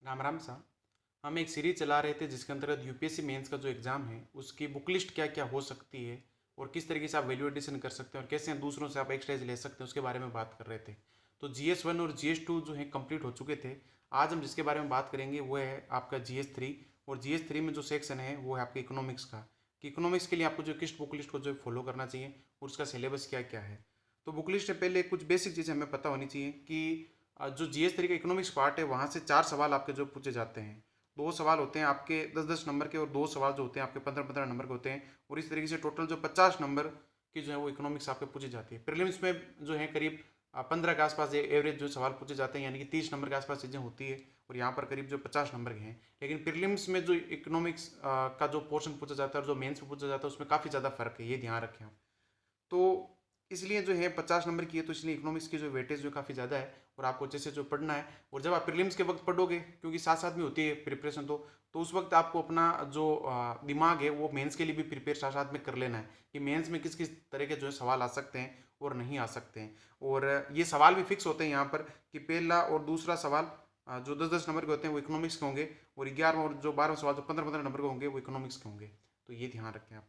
राम राम सा। हम एक सीरीज चला रहे थे जिसके अंतर्गत यूपीएससी मेंस का जो एग्ज़ाम है उसकी बुक लिस्ट क्या क्या हो सकती है और किस तरीके से आप वैल्यू एडिशन कर सकते हैं और कैसे दूसरों से आप एक्सरसाइज ले सकते हैं उसके बारे में बात कर रहे थे। तो GS 1 और GS 2 जो है कंप्लीट हो चुके थे। आज हम जिसके बारे में बात करेंगे वो है आपका GS 3। और GS 3 में जो सेक्शन है वो है आपके इकोनॉमिक्स का, कि इकोनॉमिक्स के लिए आपको जो किस बुक लिस्ट को जो फॉलो करना चाहिए और उसका सिलेबस क्या क्या है। तो बुक लिस्ट से पहले कुछ बेसिक चीज़ें हमें पता होनी चाहिए कि जो GS 3 का इकोनॉमिक्स पार्ट है वहाँ से 4 सवाल आपके जो पूछे जाते हैं। 2 सवाल होते हैं आपके 10-10 नंबर के और 2 सवाल जो होते हैं आपके 15-15 नंबर के होते हैं। और इस तरीके से टोटल जो 50 नंबर की जो है वो इकोनॉमिक्स आपके पूछी जाती है। प्रीलिम्स में जो है करीब 15 के आसपास एवरेज जो सवाल पूछे जाते हैं, यानी कि 30 नंबर के आसपास चीज़ें होती है। और यहाँ पर करीब जो 50 नंबर के हैं। लेकिन प्रीलिम्स में जो इकोनॉमिक्स का जो पोर्शन पूछा जाता है और जो मेंस में पूछा जाता है उसमें काफ़ी ज़्यादा फर्क है, ये ध्यान रखें आप। तो इसलिए जो है 50 नंबर की है, तो इसलिए इकोनॉमिक्स की जो वेटेज जो काफ़ी ज़्यादा है और आपको अच्छे से जो पढ़ना है। और जब आप प्रीलिम्स के वक्त पढ़ोगे, क्योंकि साथ साथ में होती है प्रिपरेशन, तो उस वक्त आपको अपना जो दिमाग है वो मेंस के लिए भी प्रिपेयर साथ साथ में कर लेना है कि मेंस में किस किस तरह के जो है सवाल आ सकते हैं और नहीं आ सकते हैं। और ये सवाल भी फिक्स होते हैं यहाँ पर कि पहला और दूसरा सवाल जो 10-10 नंबर के होते हैं वो इकोनॉमिक्स के होंगे, और 11वां और जो 12वां सवाल जो 15-15 नंबर के होंगे वो इकोनॉमिक्स के होंगे। तो ये ध्यान रखें आप।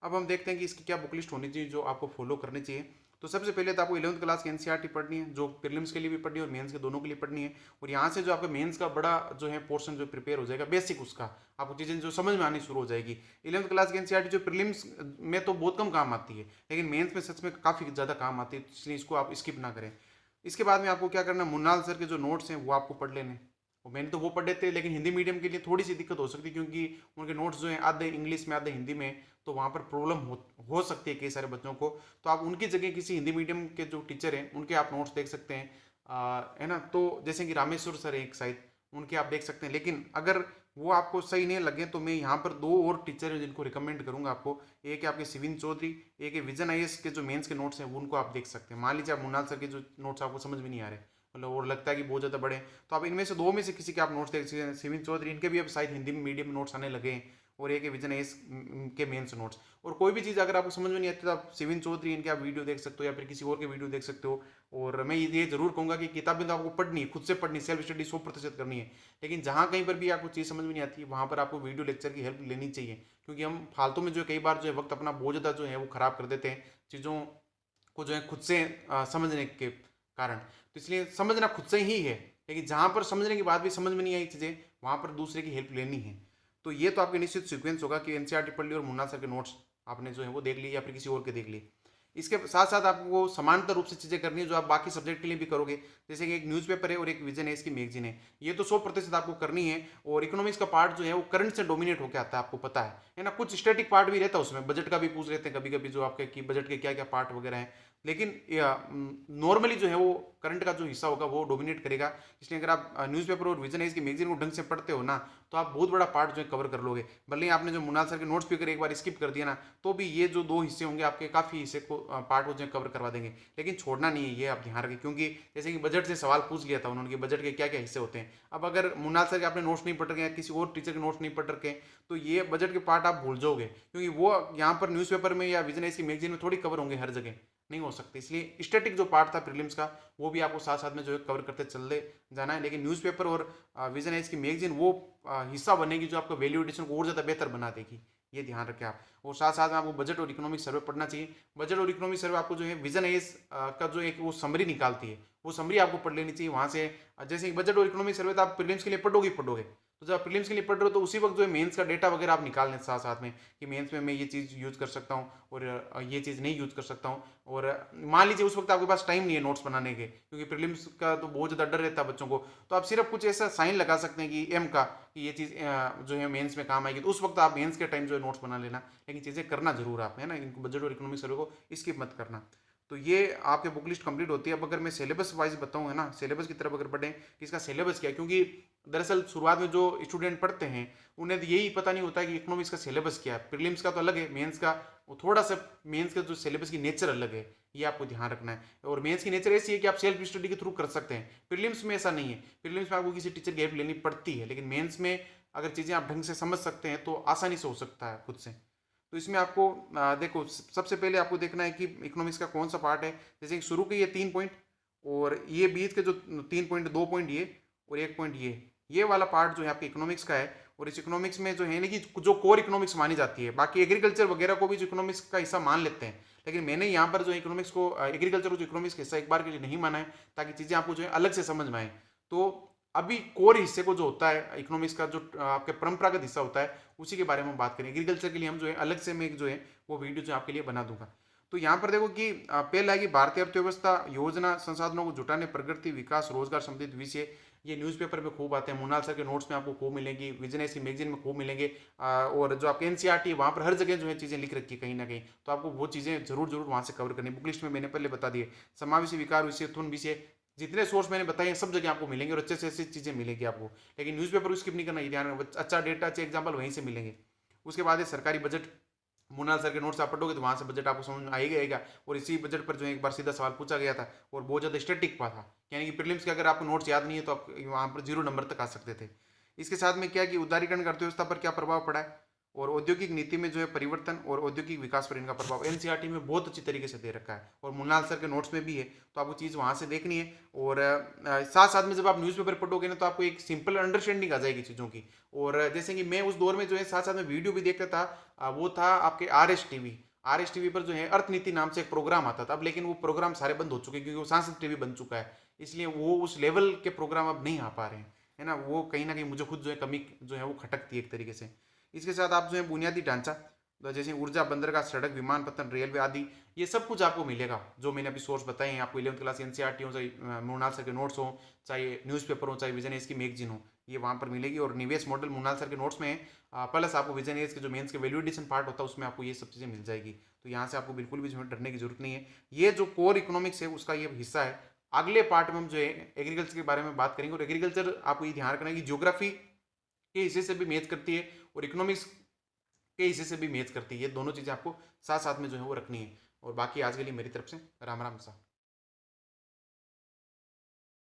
अब हम देखते हैं कि इसकी क्या बुक लिस्ट होनी चाहिए जो आपको फॉलो करनी चाहिए। तो सबसे पहले तो आपको 11वीं क्लास की एनसीईआरटी पढ़नी है, जो प्रीलिम्स के लिए भी पढ़नी है और मेंस के दोनों के लिए पढ़नी है। और यहाँ से जो आपका मेंस का बड़ा जो है पोर्शन जो प्रिपेयर हो जाएगा, बेसिक उसका आपको चीज़ें जो समझ में आनी शुरू हो जाएगी। 11वीं क्लास की एनसीईआरटी जो प्रीलिम्स में तो बहुत कम काम आती है, लेकिन मेंस में सच में काफ़ी ज़्यादा काम आती है, इसलिए इसको आप स्किप ना करें। इसके बाद में आपको क्या करना है, मुन्नाल सर के जो नोट्स हैं वो आपको पढ़ लेने। और मैंने तो वो पढ़े थे, लेकिन हिंदी मीडियम के लिए थोड़ी सी दिक्कत हो सकती है, क्योंकि उनके नोट्स जो हैं आधे इंग्लिश में आधे हिंदी में, तो वहाँ पर प्रॉब्लम हो सकती है कई सारे बच्चों को। तो आप उनकी जगह किसी हिंदी मीडियम के जो टीचर हैं उनके आप नोट्स देख सकते हैं, है ना। तो जैसे कि रामेश्वर सर है एक साइड, उनके आप देख सकते हैं। लेकिन अगर वो आपको सही नहीं लगे तो मैं यहाँ पर दो और टीचर हैं जिनको रिकमेंड करूँगा आपको। एक है आपके सिविन चौधरी, एक है विजन आईएएस के जो मेंस के नोट्स हैं वो उनको आप देख सकते हैं। मान लीजिए आप मुन्नाल सर के जो नोट्स आपको समझ में नहीं आ रहे, मतलब और लगता है कि बहुत ज़्यादा बड़े हैं, तो आप इनमें से दो में से किसी के आप नोट्स देख सकते हैं। सिविन चौधरी, इनके भी अब शायद हिंदी मीडियम में नोट्स आने लगे हैं, और एक है विजन एस के मेंस नोट्स। और कोई भी चीज़ अगर आपको समझ में नहीं आती तो आप सिविन चौधरी इनके आप वीडियो देख सकते हो या फिर किसी और के वीडियो देख सकते हो। और मैं ये जरूर कहूँगा कि किताबें तो आपको पढ़नी है, खुद से पढ़नी, सेल्फ स्टडी 100% करनी है। लेकिन जहाँ कहीं पर भी आपको चीज़ समझ में नहीं आती वहाँ पर आपको वीडियो लेक्चर की हेल्प लेनी चाहिए, क्योंकि हम फालतू में जो है कई बार जो है वक्त अपना बहुत ज़्यादा जो है वो खराब कर देते हैं चीज़ों को जो है खुद से समझने के कारण। तो इसलिए समझना खुद से ही है, लेकिन जहाँ पर समझने के बाद भी समझ में नहीं आई चीज़ें वहाँ पर दूसरे की हेल्प लेनी है। तो ये तो आपके निश्चित सीक्वेंस होगा कि एनसीईआरटी पढ़ ली और मुन्ना सर के नोट्स आपने जो है वो देख लिए या फिर किसी और के देख लिए। इसके साथ साथ आपको समांतर रूप से चीज़ें करनी है जो आप बाकी सब्जेक्ट के लिए भी करोगे। जैसे कि एक न्यूज़पेपर है और एक विजन है, इसकी मैगजीन है, ये तो 100% आपको करनी है। और इकोनॉमिक्स का पार्ट जो है वो करंट से डोमिनेट होकर आता है, आपको पता है ना। कुछ स्टैटिक पार्ट भी रहता है उसमें, बजट का भी पूछ लेते हैं कभी कभी जो आपके कि बजट के क्या क्या पार्ट वगैरह हैं। लेकिन नॉर्मली जो है वो करंट का जो हिस्सा होगा वो डोमिनेट करेगा। इसलिए अगर आप न्यूज़पेपर और विजन है इसकी मैगजीन को ढंग से पढ़ते हो ना, तो आप बहुत बड़ा पार्ट जो है कवर कर लोगे। भले ही आपने जो मुनाल सर के नोट्स भी एक बार स्किप कर दिया ना, तो भी ये जो दो हिस्से होंगे आपके काफ़ी हिस्से को पार्ट को जो है कवर करवा देंगे। लेकिन छोड़ना नहीं है, ये आप ध्यान रखें, क्योंकि जैसे कि बजट से सवाल पूछ लिया था उन्होंने कि बजट के क्या क्या हिस्से होते हैं। अब अगर मुनाल सर के आपने नोट्स नहीं पढ़ रखे हैं, किसी और टीचर के नोट्स नहीं पढ़ रखे, तो ये बजट के पार्ट आप भूल जाओगे, क्योंकि वो यहाँ पर न्यूज़पेपर में या विजन की मैगजीन में थोड़ी कवर होंगे, हर जगह नहीं हो सकते। इसलिए स्टैटिक जो पार्ट था प्रीलिम्स का वो भी आपको साथ साथ में जो है कवर करते चलते जाना है। लेकिन न्यूज़पेपर और विजन एज की मैगजीन वो हिस्सा बनेगी जो आपको वैल्यू एडिशन को और ज़्यादा बेहतर बना देगी, ये ध्यान रखें आप। और साथ साथ में आपको बजट और इकोनॉमिक सर्वे पढ़ना चाहिए। बजट और इकोनॉमिक सर्वे आपको जो है विजन एज का जो एक वो समरी निकालती है, वो समरी आपको पढ़ लेनी चाहिए वहाँ से। जैसे बजट और इकोनॉमिक सर्वे तो आप प्रीलिम्स के लिए पढ़ोगे ही पढ़ोगे, तो जब आप प्रीलिम्स के लिए पढ़ रहे हो तो उसी वक्त जो है मेंस का डेटा वगैरह आप निकाल लें साथ साथ में, कि मेंस में मैं ये चीज़ यूज़ कर सकता हूँ और ये चीज़ नहीं यूज़ कर सकता हूँ। और मान लीजिए उस वक्त आपके पास टाइम नहीं है नोट्स बनाने के, क्योंकि प्रीलिम्स का तो बहुत ज़्यादा डर रहता है बच्चों को, तो आप सिर्फ कुछ ऐसा साइन लगा सकते हैं कि एम का, कि ये चीज़ जो है मेंस में काम आएगी, तो उस वक्त आप मेंस के टाइम जो है नोट्स बना लेना। लेकिन चीज़ें करना जरूर आप, है ना, बजट और इकोनॉमिक सर्वे को स्किप मत करना। तो ये आपके बुक लिस्ट कंप्लीट होती है। अब अगर मैं सिलेबस वाइज बताऊँ, है ना, सिलेबस की तरफ अगर बढ़ें कि इसका सिलेबस क्या है, क्योंकि दरअसल शुरुआत में जो स्टूडेंट पढ़ते हैं उन्हें तो यही पता नहीं होता कि इकोनॉमिक्स का सिलेबस क्या है। प्रीलिम्स का तो अलग है, मेंस का वो थोड़ा सा, मेंस का जो सिलेबस की नेचर अलग है, ये आपको ध्यान रखना है। और मेंस की नेचर ऐसी है कि आप सेल्फ स्टडी के थ्रू कर सकते हैं, प्रीलिम्स में ऐसा नहीं है। प्रीलिम्स में आपको किसी टीचर की हेल्प लेनी पड़ती है, लेकिन मेंस में अगर चीज़ें आप ढंग से समझ सकते हैं तो आसानी से हो सकता है खुद से। तो इसमें आपको देखो, सबसे पहले आपको देखना है कि इकोनॉमिक्स का कौन सा पार्ट है। जैसे कि शुरू के ये 3 पॉइंट, और ये बीच के जो 3 पॉइंट, 2 पॉइंट ये और 1 पॉइंट ये वाला पार्ट जो है आपके इकोनॉमिक्स का है, और इस इकोनॉमिक्स में जो है ना कि जो कोर इकोनॉमिक्स मानी जाती है, बाकी एग्रीकल्चर वगैरह को भी जो इकोनॉमिक्स का हिस्सा मान लेते हैं, लेकिन मैंने यहाँ पर जो इकोनॉमिक्स को एग्रीकल्चर को जो इकोनॉमिक्स का हिस्सा एक बार के लिए नहीं माना है, ताकि चीज़ें आपको जो है अलग से समझ में आए। तो अभी कोर हिस्से को जो होता है इकोनॉमिक्स का, जो आपके परंपरागत हिस्सा होता है, उसी के बारे में हम बात करें। एग्रीकल्चर के लिए हम जो है अलग से मैं जो है वो वीडियो जो आपके लिए बना दूंगा। तो यहाँ पर देखो कि पहला है कि भारतीय अर्थव्यवस्था, योजना, संसाधनों को जुटाने, प्रगति, विकास, रोजगार संबंधित विषय, ये न्यूज़पेपर में खूब आते हैं। मुनाल सर के नोट्स में आपको खूब मिलेंगी, विजनेस की मैगजीन में खूब मिलेंगे, और जो आपके एनसीईआरटी वहाँ पर हर जगह जो है चीज़ें लिख रखी है कहीं ना कहीं, तो आपको वो चीज़ें जरूर वहाँ से कवर करनी। बुक लिस्ट में मैंने पहले बता दिए, समावेशी विकार विषय, उत्पन्न विषय, जितने सोर्स मैंने बताए सब जगह आपको मिलेंगे, और अच्छे से अच्छी चीज़ें मिलेंगी आपको। लेकिन न्यूज़पेपर को स्किप नहीं करना, ये ध्यान रखना। अच्छा डेटा, अच्छे एग्जाम्पल वहीं से मिलेंगे। उसके बाद है सरकारी बजट। मुनाल सर के नोट्स आप पढ़ोगे तो वहाँ से बजट आपको समझ में आएगा। और इसी बजट पर जो है एक बार सीधा सवाल पूछा गया था, और बहुत ज़्यादा स्टैटिक पा था, यानी कि प्रीलिम्स के अगर आपको नोट्स याद नहीं है तो आप वहाँ पर 0 नंबर तक आ सकते थे। इसके साथ में क्या कि उदारीकरण का अर्थव्यवस्था पर क्या प्रभाव पड़ा है, और औद्योगिक नीति में जो है परिवर्तन और औद्योगिक विकास पर इनका प्रभाव एनसीईआरटी में बहुत अच्छी तरीके से दे रखा है, और मुन्नाल सर के नोट्स में भी है, तो आपको चीज़ वहाँ से देखनी है। और साथ साथ में जब आप न्यूज़पेपर पढ़ोगे ना, तो आपको एक सिंपल अंडरस्टैंडिंग आ जाएगी चीज़ों की। और जैसे कि मैं उस दौर में जो है साथ साथ में वीडियो भी देखता था, वो था आपके आर एस टीवी पर जो है अर्थ नीति नाम से एक प्रोग्राम आता था। अब लेकिन वो प्रोग्राम सारे बंद हो चुके हैं, क्योंकि वो सांसद टीवी बन चुका है, इसलिए वो उस लेवल के प्रोग्राम अब नहीं आ पा रहे हैं, है ना। वो कहीं ना कहीं मुझे खुद जो है कमी जो है वो खटकती है एक तरीके से। इसके साथ आप जो है बुनियादी ढांचा, तो जैसे ऊर्जा, बंदरगाह, सड़क, विमानपत्तन, रेलवे आदि, ये सब कुछ आपको मिलेगा जो मैंने अभी सोर्स बताए हैं आपको। 11वीं क्लास एनसीईआरटी हो, चाहे मृणाल सर के नोट्स हो, चाहे न्यूज़पेपर हो, चाहे विजन एज की मैगजीन हो, ये वहाँ पर मिलेगी। और निवेश मॉडल मृणाल सर के नोट्स में है, प्लस आपको विजन एज के जो मेंस के वैल्यू एडिशन पार्ट होता है उसमें आपको ये सब चीज़ें मिल जाएगी। तो यहाँ से आपको बिल्कुल भी जो है डरने की जरूरत नहीं है। ये जो कोर इकोनॉमिक्स है उसका ये हिस्सा है। अगले पार्ट में हम जो है एग्रीकल्चर के बारे में बात करेंगे, और एग्रीकल्चर आपको ये ध्यान रखना है कि ज्योग्राफी के हिस्से से भी मैच करती है, और इकोनॉमिक्स के हिस्से से भी मैच करती है। ये दोनों चीज़ें आपको साथ साथ में जो है वो रखनी है। और बाकी आज के लिए मेरी तरफ से राम राम सा।